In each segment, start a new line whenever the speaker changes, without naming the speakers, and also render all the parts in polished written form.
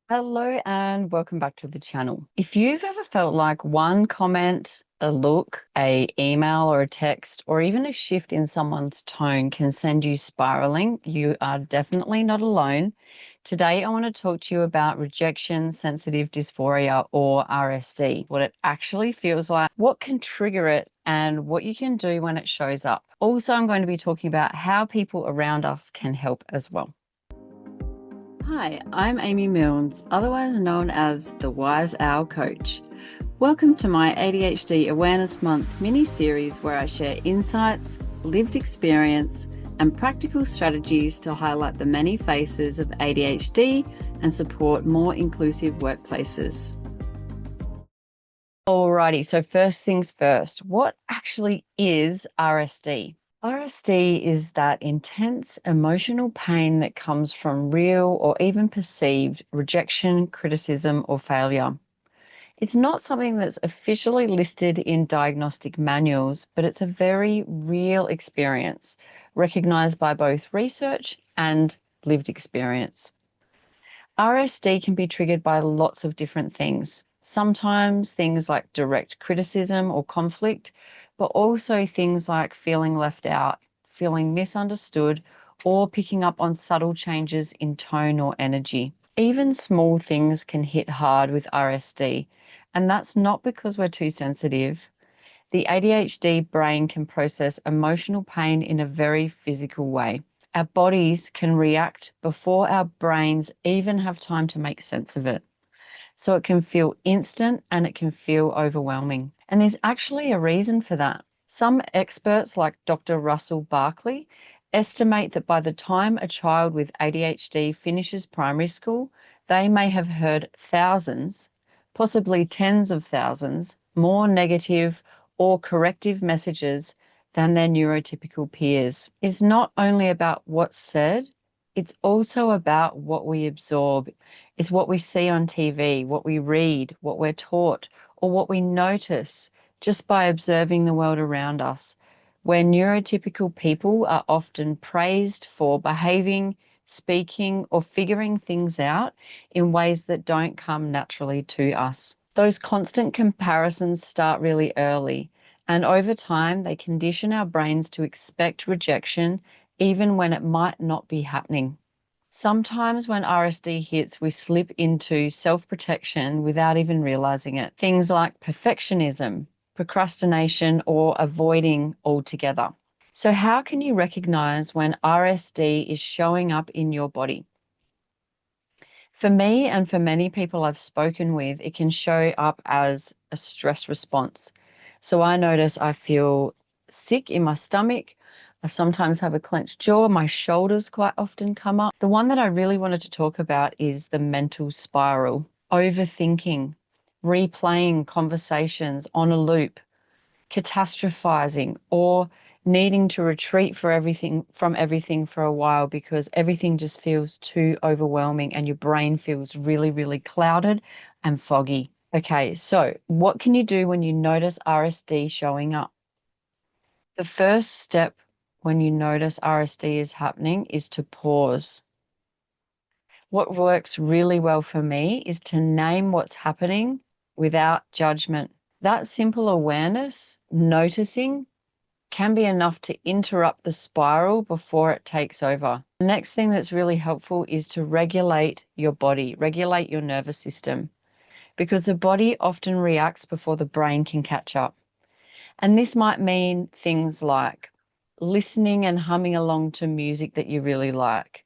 Hello and welcome back to the channel. If you've ever felt like one comment, a look, a email or a text, or even a shift in someone's tone can send you spiraling, you are definitely not alone. Today, I want to talk to you about rejection sensitive dysphoria or RSD, what it actually feels like, what can trigger it, and what you can do when it shows up. Also, I'm going to be talking about how people around us can help as well. Hi, I'm Amy Milnes, otherwise known as the Wise Owl Coach. Welcome to my ADHD Awareness Month mini-series where I share insights, lived experience, and practical strategies to highlight the many faces of ADHD and support more inclusive workplaces. Alrighty, so first things first, what actually is RSD? RSD is that intense emotional pain that comes from real or even perceived rejection, criticism, or failure. It's not something that's officially listed in diagnostic manuals, but it's a very real experience recognized by both research and lived experience. RSD can be triggered by lots of different things. Sometimes things like direct criticism or conflict, but also things like feeling left out, feeling misunderstood, or picking up on subtle changes in tone or energy. Even small things can hit hard with RSD, and that's not because we're too sensitive. The ADHD brain can process emotional pain in a very physical way. Our bodies can react before our brains even have time to make sense of it. So it can feel instant and it can feel overwhelming. And there's actually a reason for that. Some experts, like Dr. Russell Barkley, estimate that by the time a child with ADHD finishes primary school, they may have heard thousands, possibly tens of thousands, more negative or corrective messages than their neurotypical peers. It's not only about what's said, it's also about what we absorb. It's what we see on TV, what we read, what we're taught, or what we notice just by observing the world around us, where neurotypical people are often praised for behaving, speaking, or figuring things out in ways that don't come naturally to us. Those constant comparisons start really early, and over time, they condition our brains to expect rejection even when it might not be happening. Sometimes when RSD hits, we slip into self-protection without even realizing it. Things like perfectionism, procrastination, or avoiding altogether. So how can you recognize when RSD is showing up in your body? For me and for many people I've spoken with, it can show up as a stress response. So I notice I feel sick in my stomach. I sometimes have a clenched jaw. My shoulders quite often come up. The one that I really wanted to talk about is the mental spiral, overthinking, replaying conversations on a loop, catastrophizing, or needing to retreat from everything for a while because everything just feels too overwhelming and your brain feels really, really clouded and foggy. Okay, so what can you do when you notice RSD showing up? The first step when you notice RSD is happening is to pause. What works really well for me is to name what's happening without judgment. That simple awareness, noticing, can be enough to interrupt the spiral before it takes over. The next thing that's really helpful is to regulate your body, regulate your nervous system, because the body often reacts before the brain can catch up. And this might mean things like listening and humming along to music that you really like.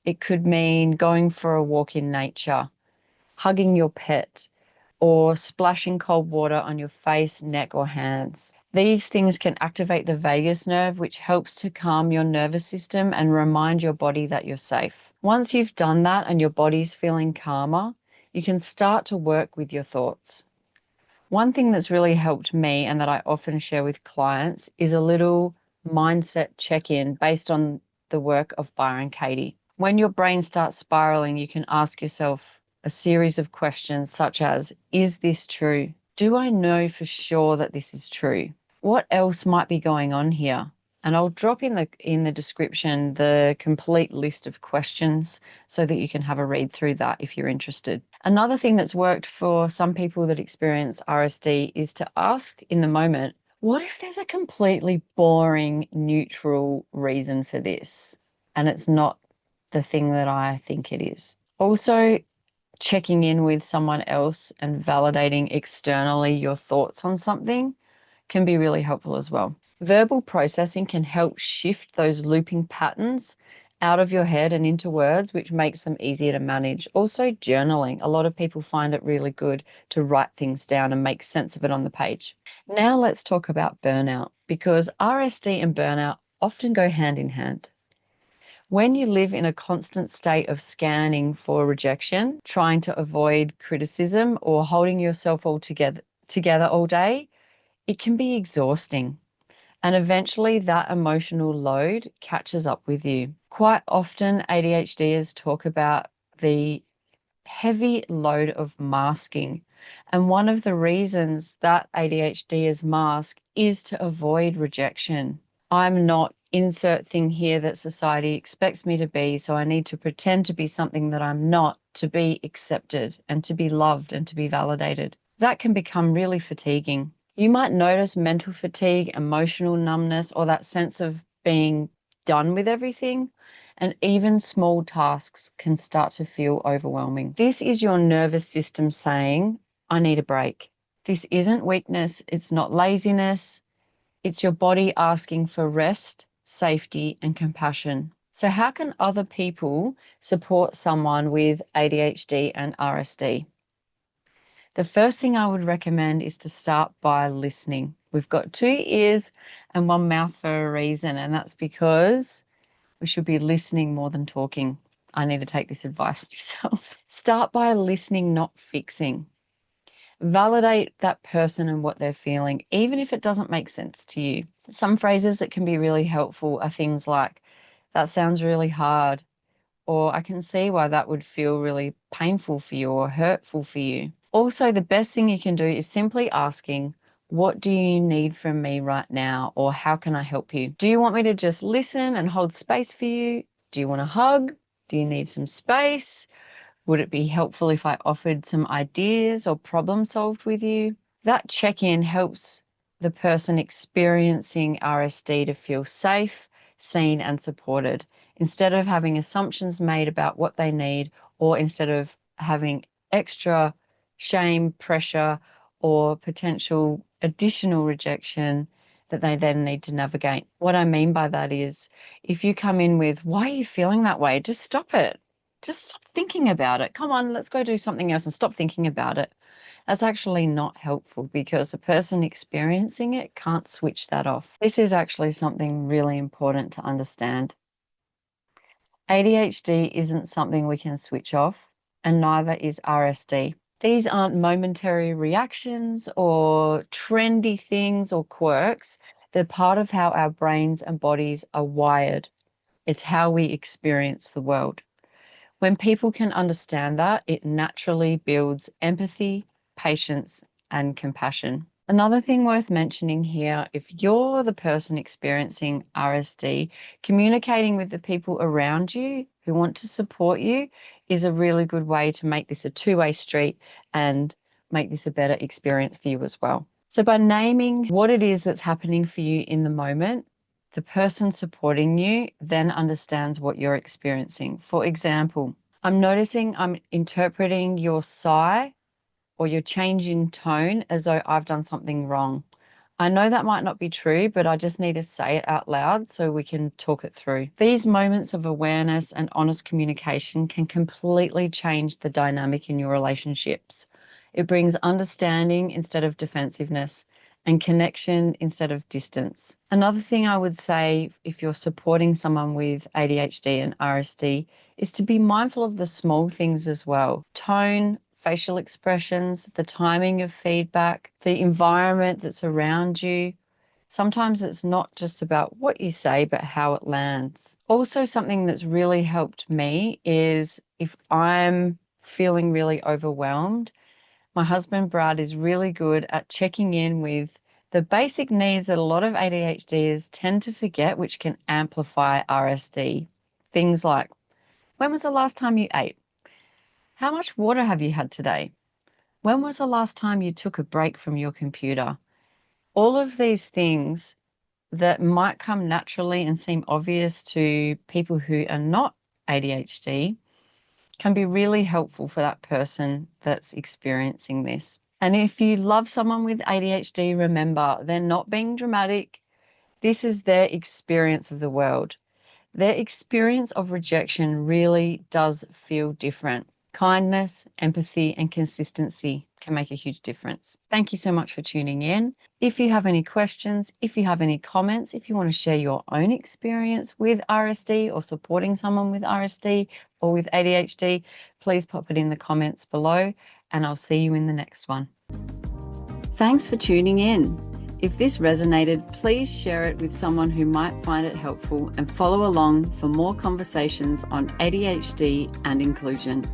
It could mean going for a walk in nature, hugging your pet, or splashing cold water on your face, neck, or hands. These things can activate the vagus nerve, which helps to calm your nervous system and remind your body that you're safe. Once you've done that and your body's feeling calmer, you can start to work with your thoughts. One thing that's really helped me and that I often share with clients is a little mindset check-in based on the work of Byron Katie. When your brain starts spiraling, you can ask yourself a series of questions such as, is this true? Do I know for sure that this is true? What else might be going on here? And I'll drop in the description the complete list of questions so that you can have a read through that if you're interested. Another thing that's worked for some people that experience RSD is to ask in the moment, what if there's a completely boring, neutral reason for this? And it's not the thing that I think it is. Also, checking in with someone else and validating externally your thoughts on something can be really helpful as well. Verbal processing can help shift those looping patterns out of your head and into words, which makes them easier to manage. Also, journaling. A lot of people find it really good to write things down and make sense of it on the page. Now let's talk about burnout, because RSD and burnout often go hand in hand. When you live in a constant state of scanning for rejection, trying to avoid criticism or holding yourself all together all day, it can be exhausting. And eventually that emotional load catches up with you. Quite often, ADHDers talk about the heavy load of masking. And one of the reasons that ADHDers mask is to avoid rejection. I'm not insert thing here that society expects me to be, so I need to pretend to be something that I'm not to be accepted and to be loved and to be validated. That can become really fatiguing. You might notice mental fatigue, emotional numbness, or that sense of being done with everything. And even small tasks can start to feel overwhelming. This is your nervous system saying, I need a break. This isn't weakness. It's not laziness. It's your body asking for rest, safety, and compassion. So how can other people support someone with ADHD and RSD? The first thing I would recommend is to start by listening. We've got 2 ears and 1 mouth for a reason, and that's because we should be listening more than talking. I need to take this advice myself. Start by listening, not fixing. Validate that person and what they're feeling, even if it doesn't make sense to you. Some phrases that can be really helpful are things like, that sounds really hard, or I can see why that would feel really painful for you or hurtful for you. Also, the best thing you can do is simply asking, what do you need from me right now? Or how can I help you? Do you want me to just listen and hold space for you? Do you want a hug? Do you need some space? Would it be helpful if I offered some ideas or problem solved with you? That check-in helps the person experiencing RSD to feel safe, seen, and supported, instead of having assumptions made about what they need, or instead of having extra shame, pressure, or potential additional rejection that they then need to navigate. What I mean by that is, if you come in with, why are you feeling that way? Just stop it. Just stop thinking about it. Come on, let's go do something else and stop thinking about it. That's actually not helpful, because the person experiencing it can't switch that off. This is actually something really important to understand. ADHD isn't something we can switch off, and neither is RSD. These aren't momentary reactions or trendy things or quirks. They're part of how our brains and bodies are wired. It's how we experience the world. When people can understand that, it naturally builds empathy, patience, and compassion. Another thing worth mentioning here, if you're the person experiencing RSD, communicating with the people around you who want to support you is a really good way to make this a two-way street and make this a better experience for you as well. So by naming what it is that's happening for you in the moment, the person supporting you then understands what you're experiencing. For example, I'm noticing I'm interpreting your sigh or your change in tone as though I've done something wrong. I know that might not be true, but I just need to say it out loud so we can talk it through. These moments of awareness and honest communication can completely change the dynamic in your relationships. It brings understanding instead of defensiveness, and connection instead of distance. Another thing I would say, if you're supporting someone with ADHD and RSD, is to be mindful of the small things as well. Tone, facial expressions, the timing of feedback, the environment that's around you. Sometimes it's not just about what you say, but how it lands. Also, something that's really helped me is if I'm feeling really overwhelmed, my husband, Brad, is really good at checking in with the basic needs that a lot of ADHDers tend to forget, which can amplify RSD. Things like, when was the last time you ate? How much water have you had today? When was the last time you took a break from your computer? All of these things that might come naturally and seem obvious to people who are not ADHD can be really helpful for that person that's experiencing this. And if you love someone with ADHD, remember, they're not being dramatic. This is their experience of the world. Their experience of rejection really does feel different. Kindness, empathy, and consistency can make a huge difference. Thank you so much for tuning in. If you have any questions, if you have any comments, if you want to share your own experience with RSD or supporting someone with RSD or with ADHD, please pop it in the comments below, and I'll see you in the next one. Thanks for tuning in. If this resonated, please share it with someone who might find it helpful and follow along for more conversations on ADHD and inclusion.